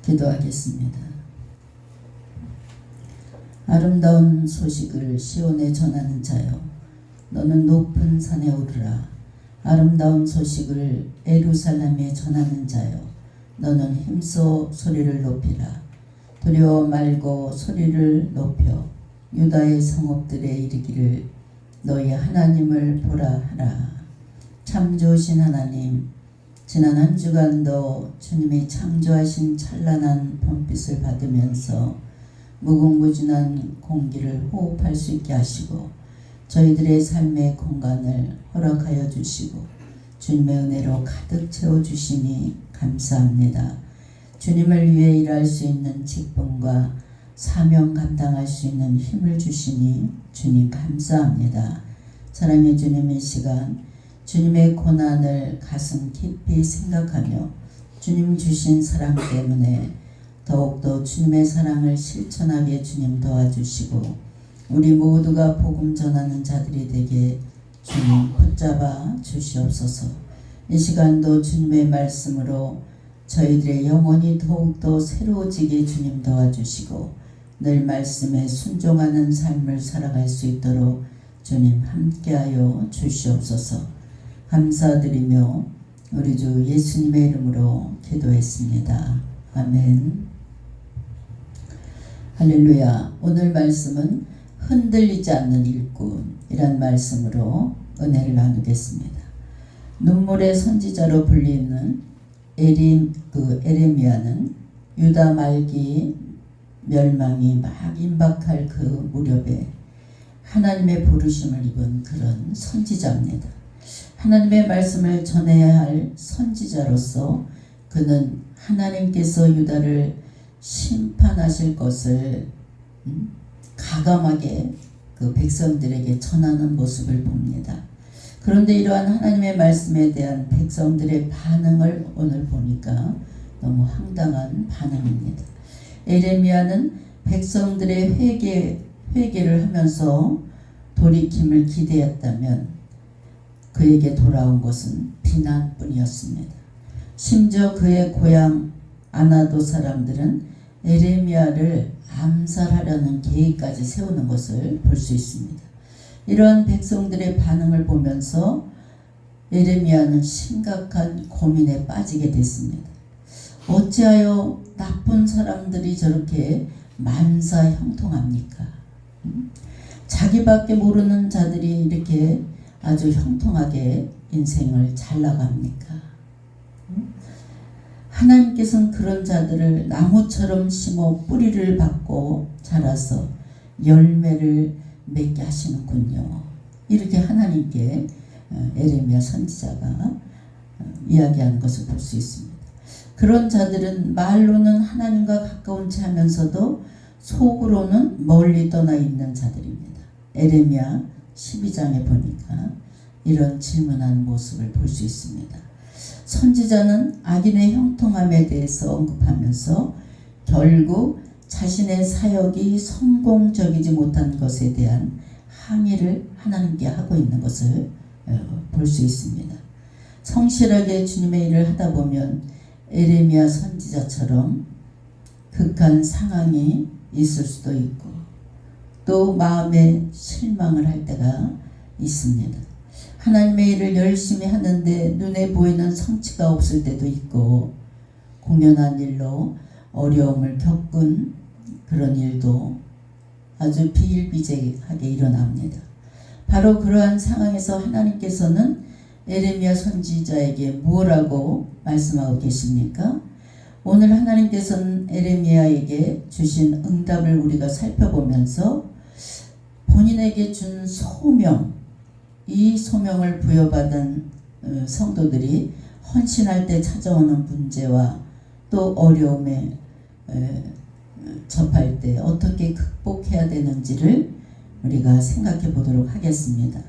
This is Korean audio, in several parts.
기도하겠습니다. 아름다운 소식을 시온에 전하는 자여, 너는 높은 산에 오르라. 아름다운 소식을 예루살렘에 전하는 자여, 너는 힘써 소리를 높이라. 두려워 말고 소리를 높여 유다의 성읍들에 이르기를 너희 하나님을 보라 하라. 참 좋으신 하나님, 지난 한 주간도 주님이 창조하신 찬란한 봄빛을 받으면서 무궁무진한 공기를 호흡할 수 있게 하시고 저희들의 삶의 공간을 허락하여 주시고 주님의 은혜로 가득 채워주시니 감사합니다. 주님을 위해 일할 수 있는 직분과 사명 감당할 수 있는 힘을 주시니 주님 감사합니다. 사랑의 주님, 이 시간 주님의 고난을 가슴 깊이 생각하며 주님 주신 사랑 때문에 더욱더 주님의 사랑을 실천하게 주님 도와주시고 우리 모두가 복음 전하는 자들이 되게 주님 붙잡아 주시옵소서. 이 시간도 주님의 말씀으로 저희들의 영혼이 더욱더 새로워지게 주님 도와주시고 늘 말씀에 순종하는 삶을 살아갈 수 있도록 주님 함께하여 주시옵소서. 감사드리며 우리 주 예수님의 이름으로 기도했습니다. 아멘. 할렐루야. 오늘 말씀은 흔들리지 않는 일꾼이란 말씀으로 은혜를 나누겠습니다. 눈물의 선지자로 불리는 에레미야는 유다 말기 멸망이 막 임박할 그 무렵에 하나님의 부르심을 입은 그런 선지자입니다. 하나님의 말씀을 전해야 할 선지자로서 그는 하나님께서 유다를 심판하실 것을 가감하게 그 백성들에게 전하는 모습을 봅니다. 그런데 이러한 하나님의 말씀에 대한 백성들의 반응을 오늘 보니까 너무 황당한 반응입니다. 에레미야는 백성들의 회개를 하면서 돌이킴을 기대했다면 그에게 돌아온 것은 비난뿐이었습니다. 심지어 그의 고향 아나도 사람들은 에레미야를 암살하려는 계획까지 세우는 것을 볼 수 있습니다. 이러한 백성들의 반응을 보면서 에레미야는 심각한 고민에 빠지게 됐습니다. 어찌하여 나쁜 사람들이 저렇게 만사 형통합니까? 자기밖에 모르는 자들이 이렇게 아주 형통하게 인생을 잘 나갑니까? 하나님께서는 그런 자들을 나무처럼 심어 뿌리를 받고 자라서 열매를 맺게 하시는군요. 이렇게 하나님께 에레미야 선지자가 이야기하는 것을 볼 수 있습니다. 그런 자들은 말로는 하나님과 가까운 채 하면서도 속으로는 멀리 떠나 있는 자들입니다. 에레미야 12장에 보니까 이런 질문한 모습을 볼 수 있습니다. 선지자는 악인의 형통함에 대해서 언급하면서 결국 자신의 사역이 성공적이지 못한 것에 대한 항의를 하나님께 하고 있는 것을 볼 수 있습니다. 성실하게 주님의 일을 하다 보면 에레미야 선지자처럼 극한 상황이 있을 수도 있고 또 마음에 실망을 할 때가 있습니다. 하나님의 일을 열심히 하는데 눈에 보이는 성취가 없을 때도 있고 공연한 일로 어려움을 겪은 그런 일도 아주 비일비재하게 일어납니다. 바로 그러한 상황에서 하나님께서는 에레미야 선지자에게 뭐라고 말씀하고 계십니까? 오늘 하나님께서는 에레미야에게 주신 응답을 우리가 살펴보면서 본인에게 준 소명, 이 소명을 부여받은 성도들이 헌신할 때 찾아오는 문제와 또 어려움에 접할 때 어떻게 극복해야 되는지를 우리가 생각해 보도록 하겠습니다.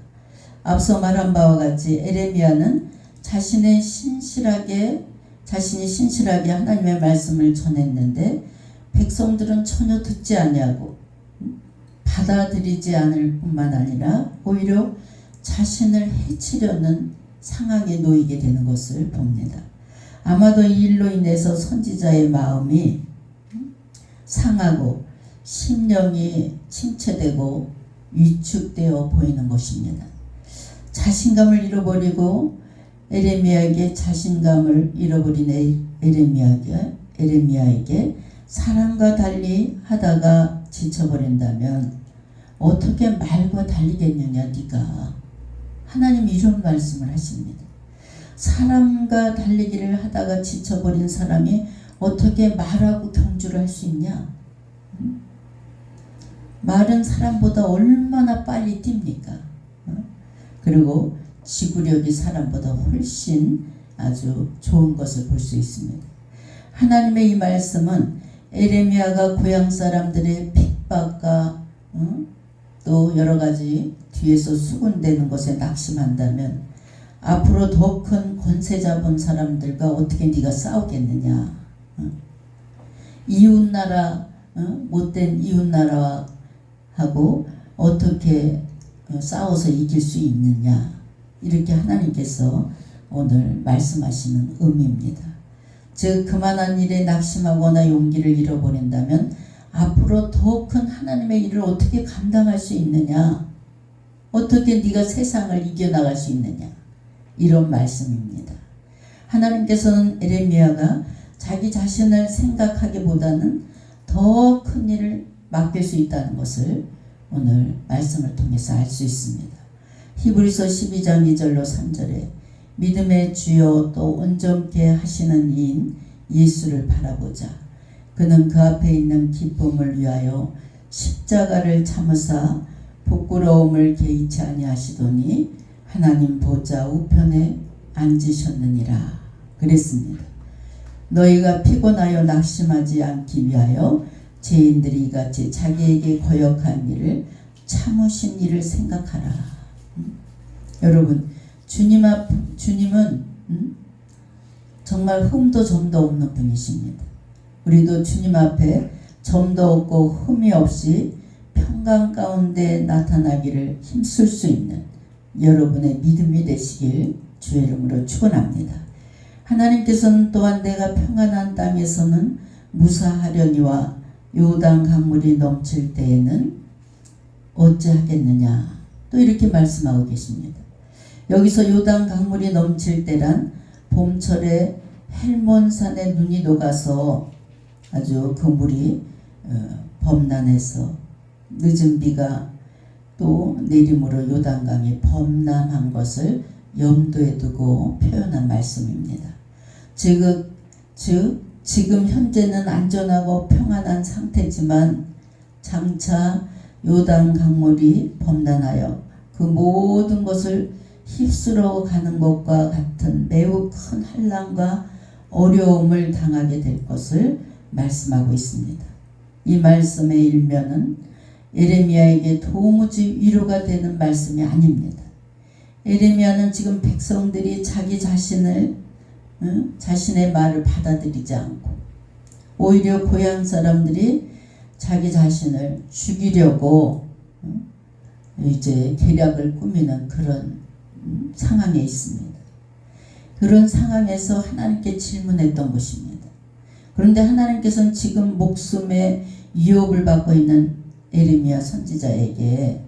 앞서 말한 바와 같이 에레미야는 자신이 신실하게 하나님의 말씀을 전했는데 백성들은 전혀 듣지 아니하고 받아들이지 않을 뿐만 아니라 오히려 자신을 해치려는 상황에 놓이게 되는 것을 봅니다. 아마도 이 일로 인해서 선지자의 마음이 상하고 심령이 침체되고 위축되어 보이는 것입니다. 자신감을 잃어버리고 에레미야에게 자신감을 잃어버린 에레미야에게 사람과 달리 하다가 지쳐버린다면 어떻게 말과 달리겠느냐 네가. 하나님이 이런 말씀을 하십니다. 사람과 달리기를 하다가 지쳐버린 사람이 어떻게 말하고 경주를 할 수 있냐. 말은 사람보다 얼마나 빨리 뜁니까? 그리고 지구력이 사람보다 훨씬 아주 좋은 것을 볼 수 있습니다. 하나님의 이 말씀은 에레미야가 고향 사람들의 핍박과 또 여러 가지 뒤에서 수군대는 것에 낙심한다면 앞으로 더 큰 권세 잡은 사람들과 어떻게 네가 싸우겠느냐. 이웃나라 못된 이웃나라하고 어떻게 싸워서 이길 수 있느냐. 이렇게 하나님께서 오늘 말씀하시는 의미입니다. 즉 그만한 일에 낙심하거나 용기를 잃어버린다면 앞으로 더 큰 하나님의 일을 어떻게 감당할 수 있느냐. 어떻게 네가 세상을 이겨나갈 수 있느냐. 이런 말씀입니다. 하나님께서는 에레미야가 자기 자신을 생각하기보다는 더 큰 일을 맡길 수 있다는 것을 오늘 말씀을 통해서 알 수 있습니다. 히브리서 12장 2절로 3절에 믿음의 주여 또 온전케 하시는 이인 예수를 바라보자. 그는 그 앞에 있는 기쁨을 위하여 십자가를 참으사 부끄러움을 개의치 아니하시더니 하나님 보좌 우편에 앉으셨느니라 그랬습니다. 너희가 피곤하여 낙심하지 않기 위하여 죄인들이 이같이 자기에게 거역한 일을 참으신 일을 생각하라. 여러분 주님은 정말 흠도 점도 없는 분이십니다. 우리도 주님 앞에 점도 없고 흠이 없이 평강 가운데 나타나기를 힘쓸 수 있는 여러분의 믿음이 되시길 주의 이름으로 축원합니다. 하나님께서는 또한 내가 평안한 땅에서는 무사하려니와 요단 강물이 넘칠 때에는 어찌하겠느냐. 또 이렇게 말씀하고 계십니다. 여기서 요단 강물이 넘칠 때란 봄철에 헬몬산에 눈이 녹아서 아주 그 물이 범람해서 늦은 비가 또 내림으로 요단강이 범람한 것을 염두에 두고 표현한 말씀입니다. 즉 지금 현재는 안전하고 평안한 상태지만 장차 요단 강물이 범람하여 그 모든 것을 휩쓸어 가는 것과 같은 매우 큰 환난과 어려움을 당하게 될 것을 말씀하고 있습니다. 이 말씀의 일면은 에레미야에게 도무지 위로가 되는 말씀이 아닙니다. 에레미야는 지금 백성들이 자기 자신의 말을 받아들이지 않고 오히려 고향 사람들이 자기 자신을 죽이려고 이제 계략을 꾸미는 그런 상황에 있습니다. 그런 상황에서 하나님께 질문했던 것입니다. 그런데 하나님께서는 지금 목숨에 위협을 받고 있는 에레미야 선지자에게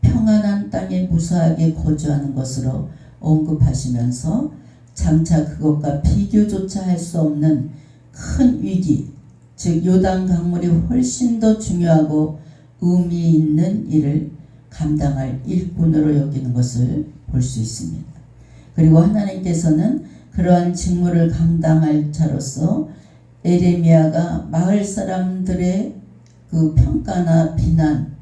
평안한 땅에 무사하게 거주하는 것으로 언급하시면서 장차 그것과 비교조차 할 수 없는 큰 위기, 즉 요단 강물이 훨씬 더 중요하고 의미 있는 일을 감당할 일꾼으로 여기는 것을 볼 수 있습니다. 그리고 하나님께서는 그러한 직무를 감당할 자로서 에레미야가 마을 사람들의 그 평가나 비난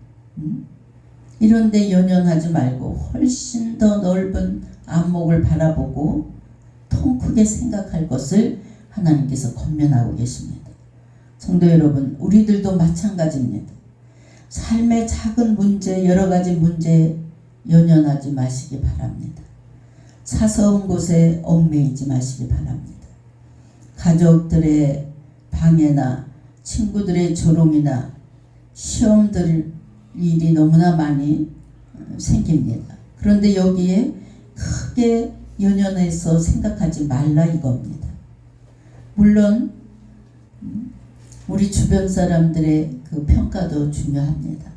이런 데 연연하지 말고 훨씬 더 넓은 안목을 바라보고 통 크게 생각할 것을 하나님께서 권면하고 계십니다. 성도 여러분, 우리들도 마찬가지입니다. 삶의 작은 문제, 여러 가지 문제에 연연하지 마시기 바랍니다. 사소한 곳에 얽매이지 마시기 바랍니다. 가족들의 방해나 친구들의 조롱이나 시험들 일이 너무나 많이 생깁니다. 그런데 여기에 크게 연연해서 생각하지 말라 이겁니다. 물론 우리 주변 사람들의 그 평가도 중요합니다.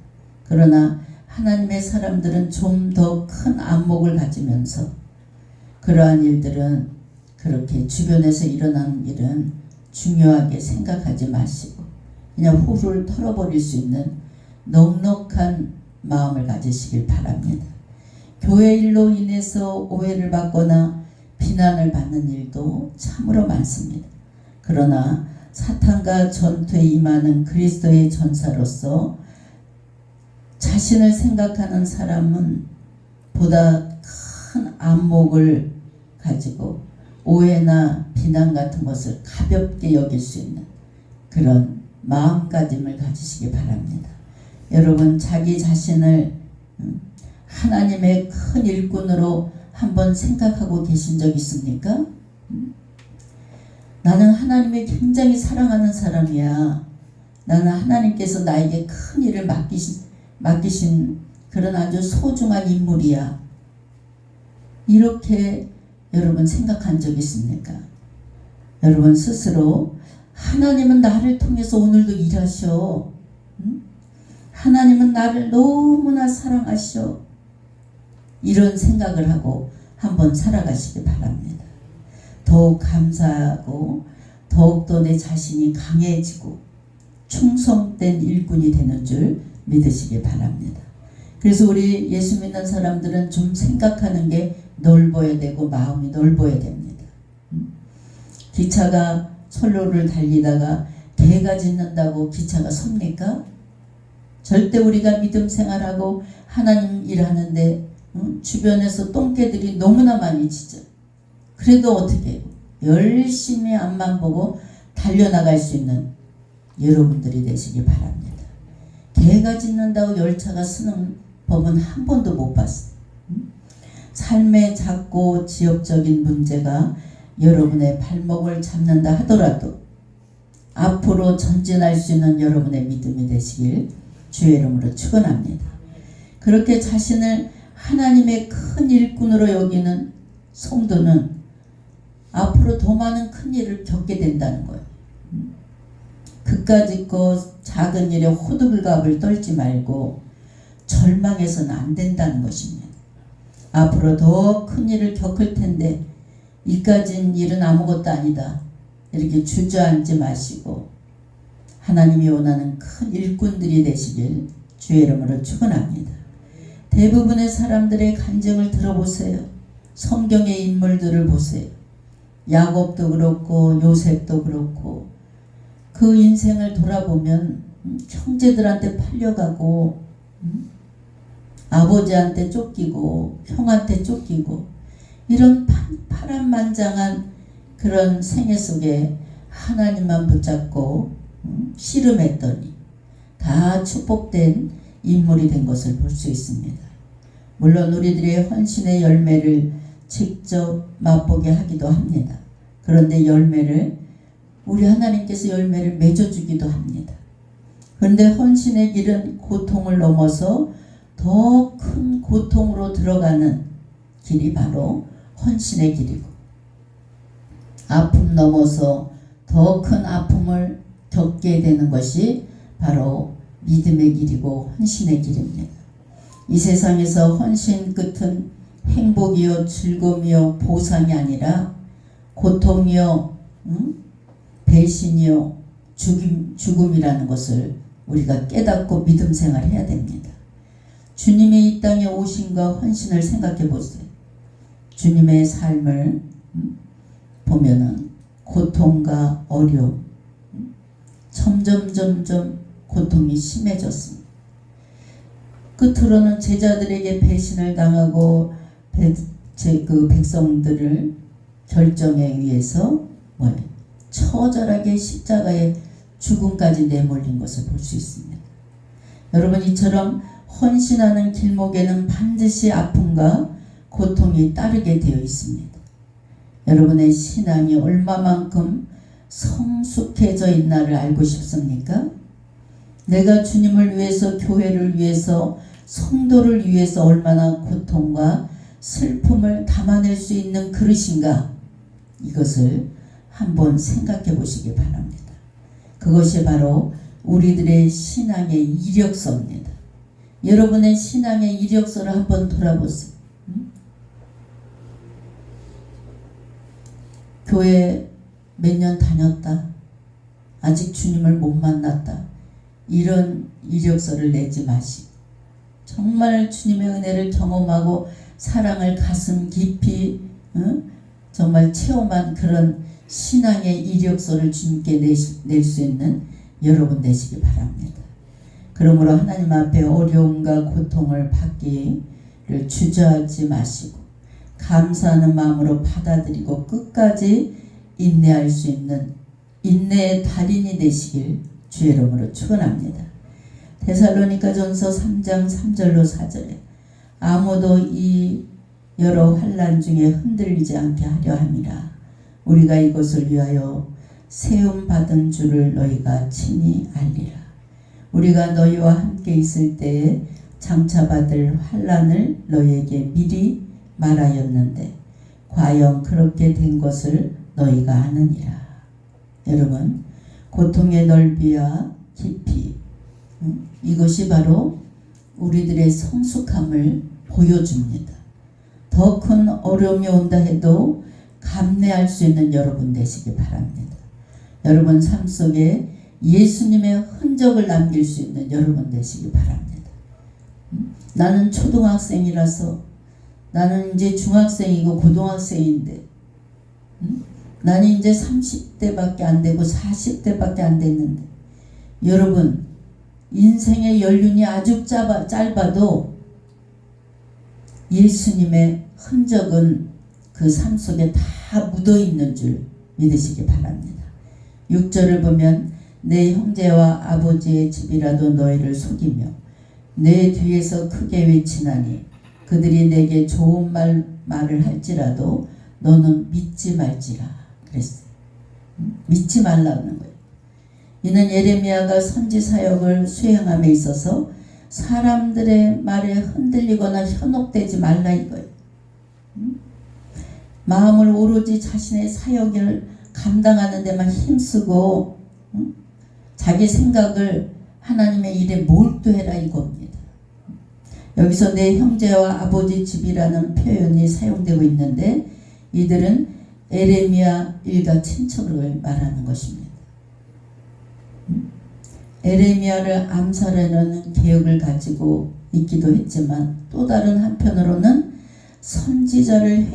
그러나 하나님의 사람들은 좀 더 큰 안목을 가지면서 그러한 일들은, 그렇게 주변에서 일어나는 일은 중요하게 생각하지 마시고 그냥 훌훌 털어버릴 수 있는 넉넉한 마음을 가지시길 바랍니다. 교회 일로 인해서 오해를 받거나 비난을 받는 일도 참으로 많습니다. 그러나 사탄과 전투에 임하는 그리스도의 전사로서 자신을 생각하는 사람은 보다 큰 안목을 가지고 오해나 비난 같은 것을 가볍게 여길 수 있는 그런 마음가짐을 가지시기 바랍니다. 여러분, 자기 자신을 하나님의 큰 일꾼으로 한번 생각하고 계신 적 있습니까? 나는 하나님을 굉장히 사랑하는 사람이야. 나는 하나님께서 나에게 큰 일을 맡기신 그런 아주 소중한 인물이야. 이렇게 여러분 생각한 적 있습니까? 여러분 스스로 하나님은 나를 통해서 오늘도 일하셔. 하나님은 나를 너무나 사랑하셔. 이런 생각을 하고 한번 살아가시기 바랍니다. 더욱 감사하고 더욱더 내 자신이 강해지고 충성된 일꾼이 되는 줄 믿으시기 바랍니다. 그래서 우리 예수 믿는 사람들은 좀 생각하는 게 넓어야 되고 마음이 넓어야 됩니다. 기차가 철로를 달리다가 개가 짖는다고 기차가 섭니까? 절대 우리가 믿음 생활하고 하나님 일하는데 주변에서 똥개들이 너무나 많이 짖어. 그래도 어떻게 해요? 열심히 앞만 보고 달려나갈 수 있는 여러분들이 되시기 바랍니다. 개가 짖는다고 열차가 쓰는 법은 한 번도 못 봤어요. 삶의 작고 지역적인 문제가 여러분의 발목을 잡는다 하더라도 앞으로 전진할 수 있는 여러분의 믿음이 되시길 주의 이름으로 축원합니다. 그렇게 자신을 하나님의 큰 일꾼으로 여기는 성도는 앞으로 더 많은 큰 일을 겪게 된다는 거예요. 그까짓 작은 일에 호들갑을 떨지 말고 절망해서는 안 된다는 것입니다. 앞으로 더 큰 일을 겪을 텐데 이까진 일은 아무것도 아니다. 이렇게 주저앉지 마시고 하나님이 원하는 큰 일꾼들이 되시길 주의 이름으로 축원합니다. 대부분의 사람들의 간증을 들어보세요. 성경의 인물들을 보세요. 야곱도 그렇고 요셉도 그렇고 그 인생을 돌아보면 형제들한테 팔려가고 아버지한테 쫓기고 형한테 쫓기고 이런 파란만장한 그런 생애 속에 하나님만 붙잡고 씨름했더니 다 축복된 인물이 된 것을 볼 수 있습니다. 물론 우리들의 헌신의 열매를 직접 맛보게 하기도 합니다. 그런데 열매를 우리 하나님께서 열매를 맺어주기도 합니다. 그런데 헌신의 길은 고통을 넘어서 더 큰 고통으로 들어가는 길이 바로 헌신의 길이고 아픔 넘어서 더 큰 아픔을 겪게 되는 것이 바로 믿음의 길이고 헌신의 길입니다. 이 세상에서 헌신 끝은 행복이요 즐거움이요 보상이 아니라 고통이요 배신이요 죽음이라는 것을 우리가 깨닫고 믿음 생활해야 됩니다. 주님이 이 땅에 오심과 헌신을 생각해 보세요. 주님의 삶을 보면은 고통과 어려움 점점 고통이 심해졌습니다. 끝으로는 제자들에게 배신을 당하고 그 백성들을 결정에 의해서 처절하게 십자가에 죽음까지 내몰린 것을 볼 수 있습니다. 여러분, 이처럼 헌신하는 길목에는 반드시 아픔과 고통이 따르게 되어 있습니다. 여러분의 신앙이 얼마만큼 성숙해져 있나를 알고 싶습니까? 내가 주님을 위해서, 교회를 위해서, 성도를 위해서 얼마나 고통과 슬픔을 담아낼 수 있는 그릇인가? 이것을 한번 생각해 보시기 바랍니다. 그것이 바로 우리들의 신앙의 이력서입니다. 여러분의 신앙의 이력서를 한번 돌아보세요. 교회 몇 년 다녔다. 아직 주님을 못 만났다. 이런 이력서를 내지 마시고 정말 주님의 은혜를 경험하고 사랑을 가슴 깊이 정말 체험한 그런 신앙의 이력서를 주님께 낼 수 있는 여러분 되시기 바랍니다. 그러므로 하나님 앞에 어려움과 고통을 받기를 주저하지 마시고 감사하는 마음으로 받아들이고 끝까지 인내할 수 있는 인내의 달인이 되시길 주의 이름으로 축원합니다. 데살로니가전서 3장 3절로 4절에 아무도 이 여러 환난 중에 흔들리지 않게 하려 함이라. 우리가 이것을 위하여 세움 받은 줄을 너희가 친히 알리라. 우리가 너희와 함께 있을 때에 장차 받을 환난을 너희에게 미리 말하였는데 과연 그렇게 된 것을 너희가 아느니라. 여러분, 고통의 넓이와 깊이 이것이 바로 우리들의 성숙함을 보여줍니다. 더 큰 어려움이 온다 해도 감내할 수 있는 여러분 되시기 바랍니다. 여러분 삶 속에 예수님의 흔적을 남길 수 있는 여러분 되시기 바랍니다. 나는 초등학생이라서 나는 이제 중학생이고 고등학생인데 나는 이제 30대밖에 안 되고 40대밖에 안 됐는데 여러분 인생의 연륜이 아주 짧아도 예수님의 흔적은 그 삶 속에 다 묻어 있는 줄 믿으시기 바랍니다. 6절을 보면 내 형제와 아버지의 집이라도 너희를 속이며 내 뒤에서 크게 외치나니 그들이 내게 좋은 말을 할지라도 너는 믿지 말지라 그랬어요. 믿지 말라는 거예요. 이는 예레미야가 선지 사역을 수행함에 있어서 사람들의 말에 흔들리거나 현혹되지 말라 이거예요. 마음을 오로지 자신의 사역을 감당하는 데만 힘쓰고 자기 생각을 하나님의 일에 몰두해라 이겁니다. 여기서 내 형제와 아버지 집이라는 표현이 사용되고 있는데 이들은 에레미야 일가 친척을 말하는 것입니다. 에레미야를 암살하려는 계획을 가지고 있기도 했지만 또 다른 한편으로는 선지자를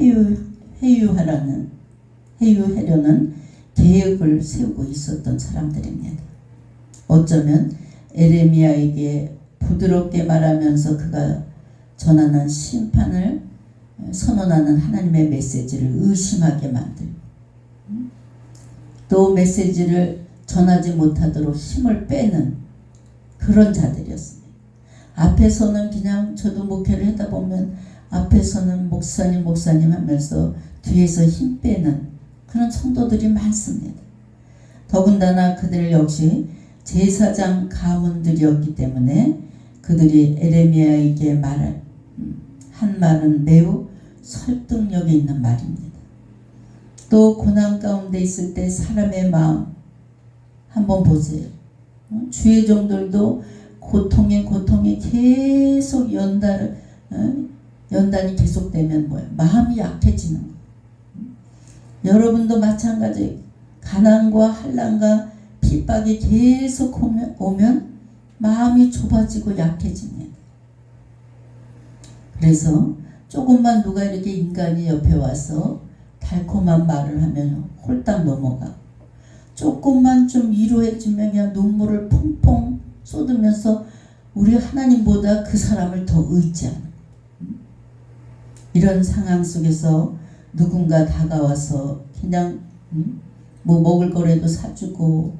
회유하려는 계획을 세우고 있었던 사람들입니다. 어쩌면 에레미야에게 부드럽게 말하면서 그가 전하는 심판을 선언하는 하나님의 메시지를 의심하게 만들고 또 메시지를 전하지 못하도록 힘을 빼는 그런 자들이었습니다. 앞에서는 그냥 저도 목회를 하다 보면 앞에서는 목사님 하면서 뒤에서 힘 빼는 그런 성도들이 많습니다. 더군다나 그들 역시 제사장 가문들이었기 때문에 그들이 에레미야에게 한 말은 매우 설득력이 있는 말입니다. 또 고난 가운데 있을 때 사람의 마음 한번 보세요. 주의 종들도 고통이 계속 연단이 계속되면 뭐예요? 마음이 약해지는 거예요. 여러분도 마찬가지 가난과 한란과 핍박이 계속 오면 마음이 좁아지고 약해집니다. 그래서 조금만 누가 이렇게 인간이 옆에 와서 달콤한 말을 하면 홀딱 넘어가고 조금만 좀 위로해주면 그냥 눈물을 펑펑 쏟으면서 우리 하나님보다 그 사람을 더 의지하는 이런 상황 속에서 누군가 다가와서 그냥 뭐 먹을 거라도 사주고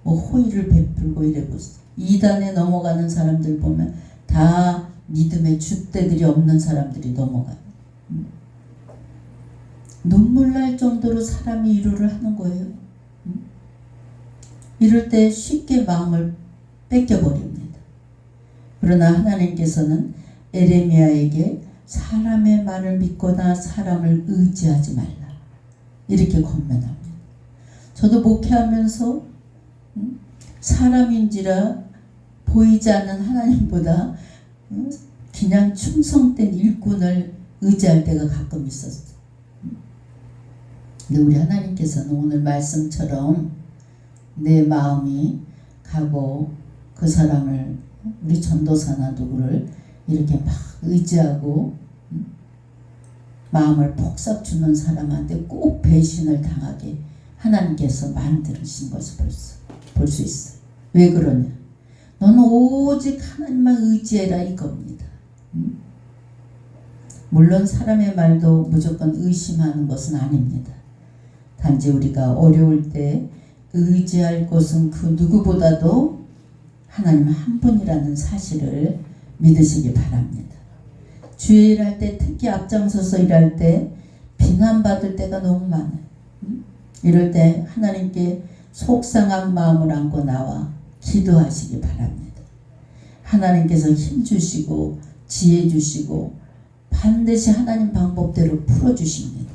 뭐 호의를 베풀고 이래고 이단에 넘어가는 사람들 보면 다 믿음의 줏대들이 없는 사람들이 넘어가요. 눈물 날 정도로 사람이 위로를 하는 거예요. 이럴 때 쉽게 마음을 뺏겨버립니다. 그러나 하나님께서는 에레미야에게 사람의 말을 믿거나 사람을 의지하지 말라 이렇게 권면합니다. 저도 목회하면서 사람인지라 보이지 않는 하나님보다 그냥 충성된 일꾼을 의지할 때가 가끔 있었어요. 근데 우리 하나님께서는 오늘 말씀처럼 내 마음이 가고 그 사람을 우리 전도사나 누구를 이렇게 막 의지하고 마음을 폭삭 주는 사람한테 꼭 배신을 당하게 하나님께서 만드신 것을 볼 수 있어요. 왜 그러냐? 너는 오직 하나님만 의지해라 이겁니다. 물론 사람의 말도 무조건 의심하는 것은 아닙니다. 단지 우리가 어려울 때 의지할 것은 그 누구보다도 하나님 한 분이라는 사실을 믿으시기 바랍니다. 주의 일할 때, 특히 앞장서서 일할 때 비난받을 때가 너무 많아요. 이럴 때 하나님께 속상한 마음을 안고 나와 기도하시기 바랍니다. 하나님께서 힘 주시고 지혜 주시고 반드시 하나님 방법대로 풀어주십니다.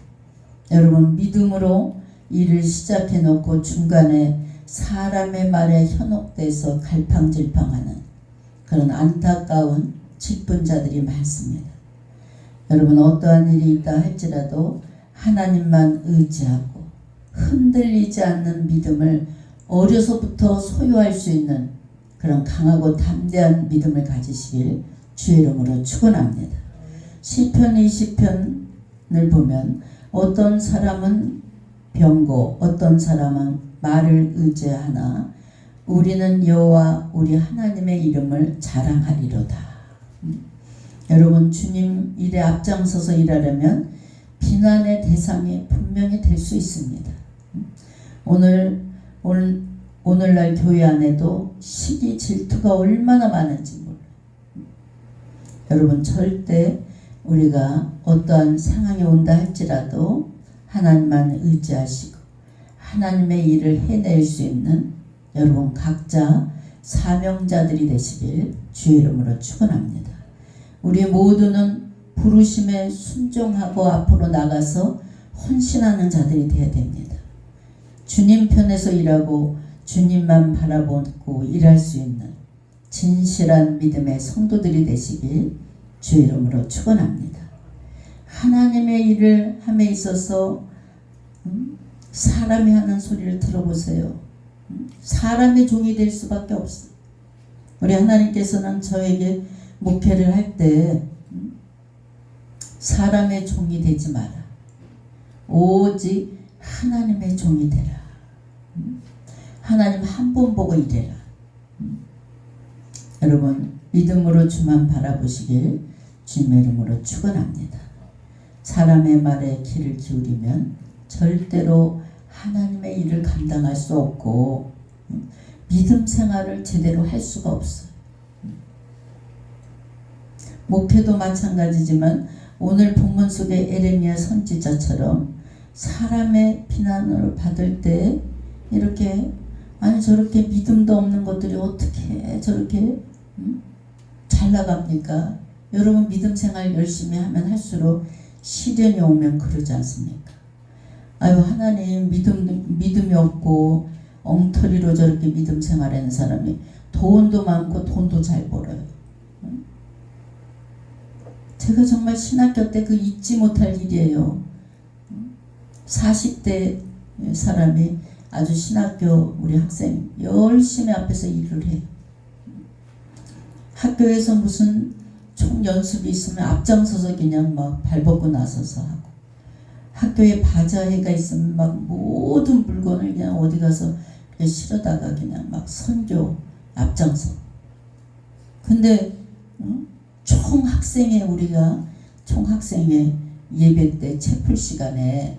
여러분, 믿음으로 일을 시작해 놓고 중간에 사람의 말에 현혹돼서 갈팡질팡하는 그런 안타까운 직분자들이 많습니다. 여러분, 어떠한 일이 있다 할지라도 하나님만 의지하고 흔들리지 않는 믿음을 어려서부터 소유할 수 있는 그런 강하고 담대한 믿음을 가지시길 주의 이름으로 축원합니다. 시편 20편을 보면 어떤 사람은 병고, 어떤 사람은 말을 의지하나 우리는 여호와 우리 하나님의 이름을 자랑하리로다. 여러분, 주님 일에 앞장서서 일하려면 비난의 대상이 분명히 될 수 있습니다. 오늘날 교회 안에도 시기 질투가 얼마나 많은지 몰라요. 여러분, 절대 우리가 어떠한 상황이 온다 할지라도 하나님만 의지하시고 하나님의 일을 해낼 수 있는 여러분 각자 사명자들이 되시길 주의 이름으로 축원합니다. 우리 모두는 부르심에 순종하고 앞으로 나가서 헌신하는 자들이 되어야 됩니다. 주님 편에서 일하고 주님만 바라보고 일할 수 있는 진실한 믿음의 성도들이 되시길 주의 이름으로 축원합니다. 하나님의 일을 함에 있어서 사람이 하는 소리를 들어보세요. 사람의 종이 될 수밖에 없어요. 우리 하나님께서는 저에게 목회를 할 때 사람의 종이 되지 마라. 오직 하나님의 종이 되라. 하나님 한 분 보고 일해라. 여러분, 믿음으로 주만 바라보시길 주님의 이름으로 축원합니다. 사람의 말에 귀를 기울이면 절대로 하나님의 일을 감당할 수 없고 믿음 생활을 제대로 할 수가 없어요. 목회도 마찬가지지만 오늘 본문 속의 에레미야 선지자처럼 사람의 비난을 받을 때 이렇게 아니 저렇게 믿음도 없는 것들이 어떻게 저렇게 잘 나갑니까? 여러분, 믿음 생활 열심히 하면 할수록 시련이 오면 그러지 않습니까? 아유, 하나님 믿음이 없고 엉터리로 저렇게 믿음 생활하는 사람이 돈도 많고 돈도 잘 벌어요. 제가 정말 신학교 때 그 잊지 못할 일이에요. 40대 사람이 아주 신학교 우리 학생 열심히 앞에서 일을 해요. 학교에서 무슨 총 연습이 있으면 앞장서서 그냥 막 발벗고 나서서 하고, 학교에 바자회가 있으면 막 모든 물건을 그냥 어디 가서 그냥 실어다가 그냥 막 선교 앞장서. 근데 총학생회 우리가 총학생회 예배 때 채플 시간에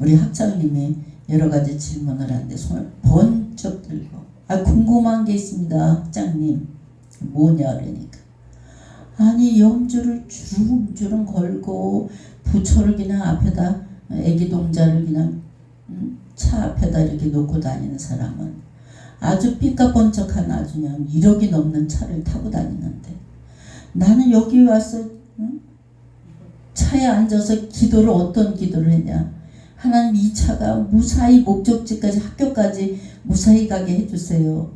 우리 학장님이 여러 가지 질문을 하는데 손을 번쩍 들고 궁금한 게 있습니다. 학장님 뭐냐 그러니까 아니 염주를 주름주름 걸고 부초를 그냥 앞에다 애기 동자를 그냥 차 앞에다 이렇게 놓고 다니는 사람은 아주 삐까번쩍한 아주 그냥 1억이 넘는 차를 타고 다니는데 나는 여기 와서 차에 앉아서 기도를 어떤 기도를 했냐 하나님 이 차가 무사히 목적지까지 학교까지 무사히 가게 해주세요.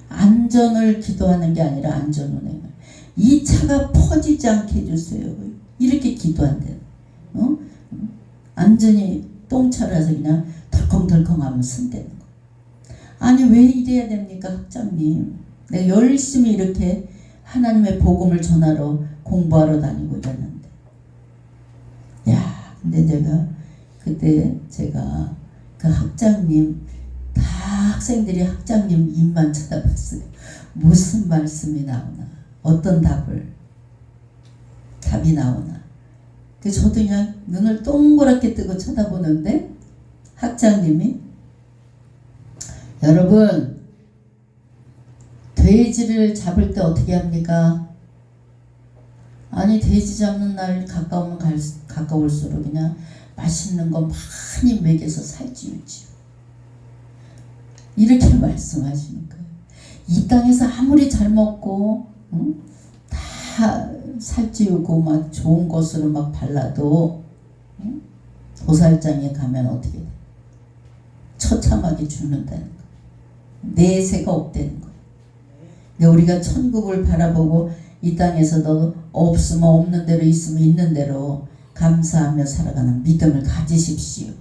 안전을 기도하는 게 아니라 안전운행을. 이 차가 퍼지지 않게 해주세요. 이렇게 기도한대요. 안전히 똥차라서 그냥 덜컹덜컹 하면 쓴다는 거. 아니 왜 이래야 됩니까 학장님. 내가 열심히 이렇게 하나님의 복음을 전하러 공부하러 다니고 이랬는데. 야, 근데 그때 제가 그 학장님 다 학생들이 학장님 입만 쳐다봤어요. 무슨 말씀이 나오나, 어떤 답이 나오나. 저도 그냥 눈을 동그랗게 뜨고 쳐다보는데 학장님이, 여러분 돼지를 잡을 때 어떻게 합니까? 아니 돼지 잡는 날 가까울수록 그냥 맛있는 거 많이 먹여서 살찌우지. 이렇게 말씀하시는 거예요. 이 땅에서 아무리 잘 먹고 다 살찌우고 막 좋은 것으로 막 발라도 도살장에 가면 어떻게 돼? 처참하게 죽는다는 거. 내세가 없다는 거예요. 근데 우리가 천국을 바라보고 이 땅에서도 없으면 없는 대로 있으면 있는 대로 감사하며 살아가는 믿음을 가지십시오.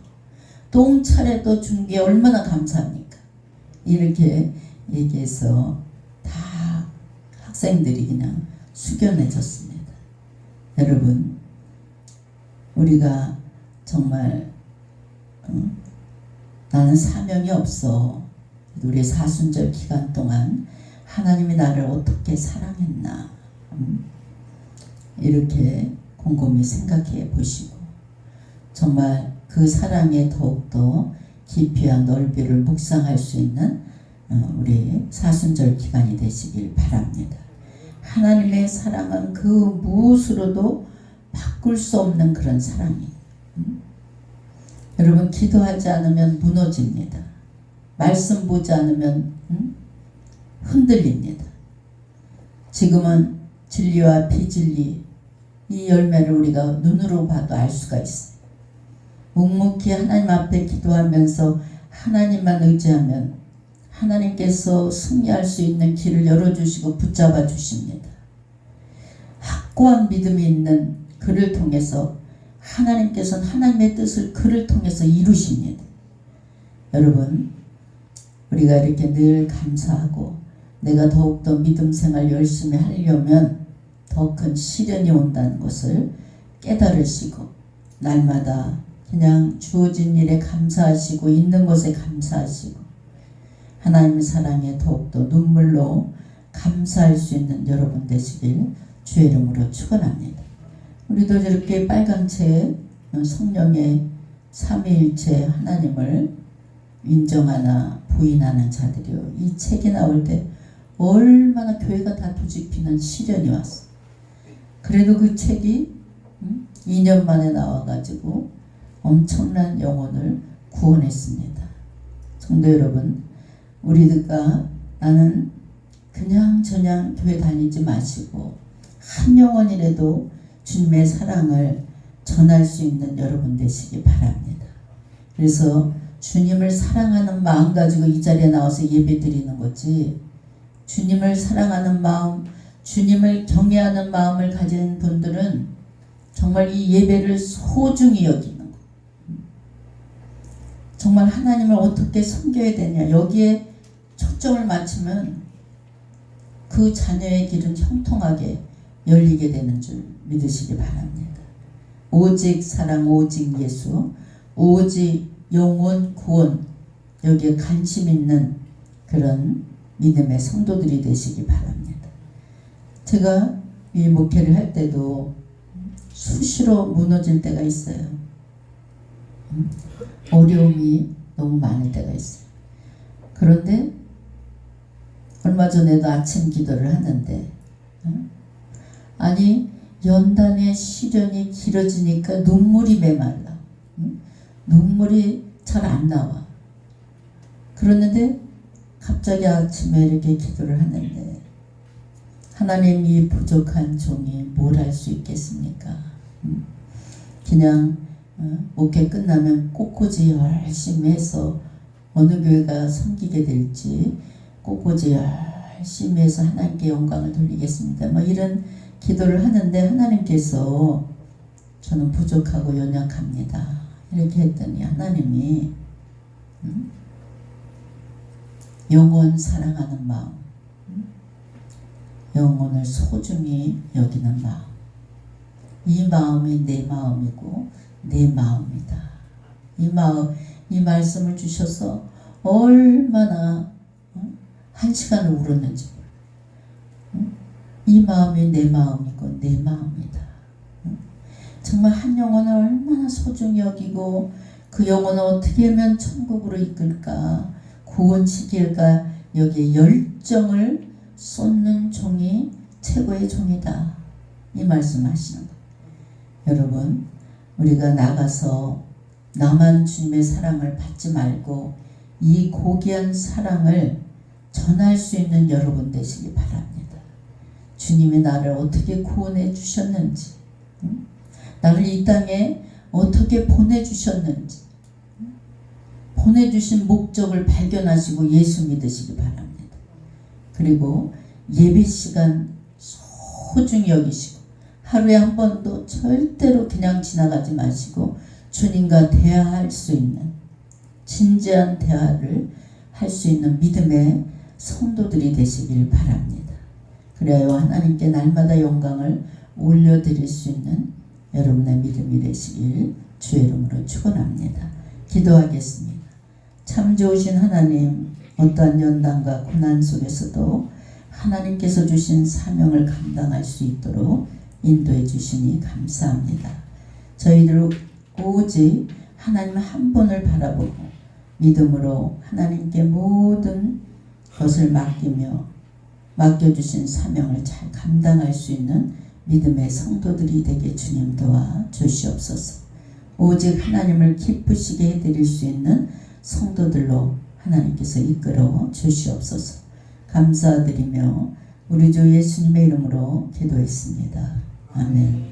똥차례도 준 게 얼마나 감사합니까? 이렇게 얘기해서 다 학생들이 그냥 숙연해졌습니다. 여러분, 우리가 정말 나는 사명이 없어. 우리 사순절 기간 동안 하나님이 나를 어떻게 사랑했나 이렇게 곰곰이 생각해 보시고 정말 그 사랑에 더욱더 깊이와 넓이를 묵상할 수 있는 우리 사순절 기간이 되시길 바랍니다. 하나님의 사랑은 그 무엇으로도 바꿀 수 없는 그런 사랑이에요. 여러분 기도하지 않으면 무너집니다. 말씀 보지 않으면 흔들립니다. 지금은 진리와 비진리 이 열매를 우리가 눈으로 봐도 알 수가 있어요. 묵묵히 하나님 앞에 기도하면서 하나님만 의지하면 하나님께서 승리할 수 있는 길을 열어주시고 붙잡아 주십니다. 확고한 믿음이 있는 그를 통해서 하나님께서는 하나님의 뜻을 그를 통해서 이루십니다. 여러분 우리가 이렇게 늘 감사하고 내가 더욱더 믿음 생활 열심히 하려면 더 큰 시련이 온다는 것을 깨달으시고 날마다 그냥 주어진 일에 감사하시고 있는 것에 감사하시고 하나님의 사랑에 더욱더 눈물로 감사할 수 있는 여러분 되시길 주의 이름으로 축원합니다. 우리도 저렇게 빨간책 성령의 삼위일체 하나님을 인정하나 부인하는 자들이요. 이 책이 나올 때 얼마나 교회가 다 뒤집히는 시련이 왔어. 그래도 그 책이 2년 만에 나와가지고 엄청난 영혼을 구원했습니다. 성도 여러분, 우리가 나는 그냥 저냥 교회 다니지 마시고 한 영혼이라도 주님의 사랑을 전할 수 있는 여러분 되시기 바랍니다. 그래서 주님을 사랑하는 마음 가지고 이 자리에 나와서 예배 드리는 거지, 주님을 사랑하는 마음, 주님을 경외하는 마음을 가진 분들은 정말 이 예배를 소중히 여기는 거. 정말 하나님을 어떻게 섬겨야 되냐, 여기에 초점을 맞추면 그 자녀의 길은 형통하게 열리게 되는 줄 믿으시기 바랍니다. 오직 사랑, 오직 예수, 오직 영혼 구원, 여기에 관심 있는 그런 믿음의 성도들이 되시기 바랍니다. 제가 이 목회를 할 때도 수시로 무너질 때가 있어요. 어려움이 너무 많을 때가 있어요. 그런데 얼마 전에도 아침 기도를 하는데 아니 연단의 시련이 길어지니까 눈물이 메말라. 눈물이 잘 안 나와. 그러는데 갑자기 아침에 이렇게 기도를 하는데 하나님, 이 부족한 종이 뭘 할 수 있겠습니까? 그냥 목회 끝나면 꽃꽂이 열심히 해서 어느 교회가 섬기게 될지 꽃꽂이 열심히 해서 하나님께 영광을 돌리겠습니다. 뭐 이런 기도를 하는데 하나님께서 저는 부족하고 연약합니다. 이렇게 했더니 하나님이 영혼 사랑하는 마음, 영혼을 소중히 여기는 마음, 이 마음이 내 마음이고 내 마음이다. 이 말씀을 주셔서 얼마나 한 시간을 울었는지 이 마음이 내 마음이고 내 마음이다. 정말 한 영혼을 얼마나 소중히 여기고 그 영혼을 어떻게 하면 천국으로 이끌까, 구원시킬까, 여기에 열정을 쏟는 종이 최고의 종이다. 이 말씀하시는 거예요. 여러분, 우리가 나가서 나만 주님의 사랑을 받지 말고 이 고귀한 사랑을 전할 수 있는 여러분 되시기 바랍니다. 주님이 나를 어떻게 구원해 주셨는지, 나를 이 땅에 어떻게 보내주셨는지, 보내주신 목적을 발견하시고 예수 믿으시기 바랍니다. 그리고 예배 시간 소중히 여기시고 하루에 한 번도 절대로 그냥 지나가지 마시고 주님과 대화할 수 있는, 진지한 대화를 할 수 있는 믿음의 성도들이 되시길 바랍니다. 그래야 하나님께 날마다 영광을 올려드릴 수 있는 여러분의 믿음이 되시길 주의 이름으로 축원합니다. 기도하겠습니다. 참 좋으신 하나님, 어떠한 연단과 고난 속에서도 하나님께서 주신 사명을 감당할 수 있도록 인도해 주시니 감사합니다. 저희들 오직 하나님 한 분을 바라보고 믿음으로 하나님께 모든 것을 맡겨주신 사명을 잘 감당할 수 있는 믿음의 성도들이 되게 주님 도와 주시옵소서. 오직 하나님을 기쁘시게 해드릴 수 있는 성도들로 하나님께서 이끌어 주시옵소서. 감사드리며 우리 주 예수님의 이름으로 기도했습니다. 아멘.